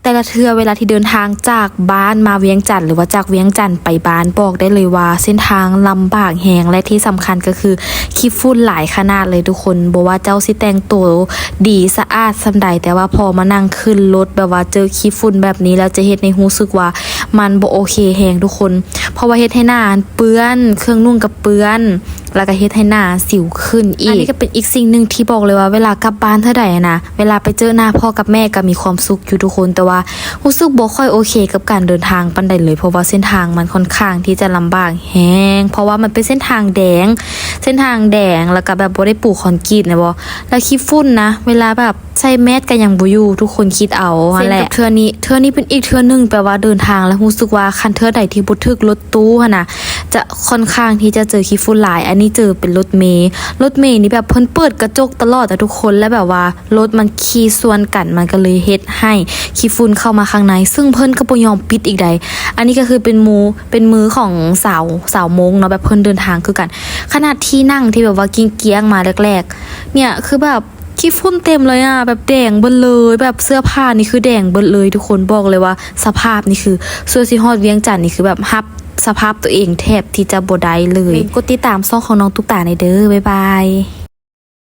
แต่ละเทื่อเวลาที่เดินทางจากบ้านมาเวียงจันทน์หรือว่าจากเวียงจันทน์ไปบ้านบอกได้เลยว่าเส้นทางลำบากแหงและที่สำคัญก็คือขี้ฝุ่นหลายขนาดเลยทุกคนบอกว่าเจ้าสิแต่งตัวดีสะอาดสำใดแต่ว่าพอมานั่งขึ้นรถแบบว่าเจอขี้ฝุ่นแบบนี้แล้วจะเฮ็ดในรู้สึกว่ามันบ่โอเคแหงทุกคนเพราะว่าเฮ็ดให้หน้าเปื้อนเครื่องนุ่งกับเปื้อนแล้วก็เฮ็ดให้หน้าสิวขึ้นอีกอันนี้ก็เป็นอีกสิ่งหนึ่งที่บอกเลยว่าเวลากลับบ้านเท่าใดนะเวลาไปเจอหน้าพ่อกับแม่ก็มีความสุขอยู่ทุกคนแต่ว่ารู้สึกบ่ค่อยโอเคกับการเดินทางปานใดเลยเพราะว่าเส้นทางมันค่อนข้างที่จะลำบากแฮงเพราะว่ามันเป็นเส้นทางแดงแล้วก็แบบบ่ได้ปูคอนกรีตนะบ่แล้วขี้ฝุ่นนะเวลาแบบใส่แมสก็ยังบ่อยู่ทุกคนคิดเอาหั่นแหละเทื่อนี้เป็นอีกเทื่อนึงแปลว่าเดินทางแล้วรู้สึกว่าคันเทื่อใดที่บ่ถึกรถตู้หั่นน่ะจะค่อนข้างที่จะเจอขี้ฝุ่นหลายอันนี้เจอเป็นรถเมล์นี่แบบเพิ่นเปิดกระจกตลอดแต่ทุกคนแล้วแบบว่ารถมันขี่สวนกันมันก็เลยเฮ็ดให้ขี้ฝุ่นเข้ามาข้างในซึ่งเพิ่นก็บ่ยอมปิดอีกใดอันนี้ก็คือเป็นมือของสาวมงเนาะแบบเพิ่นเดินทางคือกันขนาดที่นั่งที่แบบว่าเกียงๆมาแรกๆเนี่ยคือแบบขี้ฝุ่นเต็มเลยอ่ะแบบแดงเบิดเลยแบบเสื้อผ้านี่คือแดงเบิดเลยทุกคนบอกเลยว่าสภาพนี่คือส่วนสิฮอดเวียงจันทน์นี่คือแบบฮับสภาพตัวเองแทบที่จะบ่ได้เลยกดติดตามช่องของน้องตุ๊กตาในเด้อบ๊ายบาย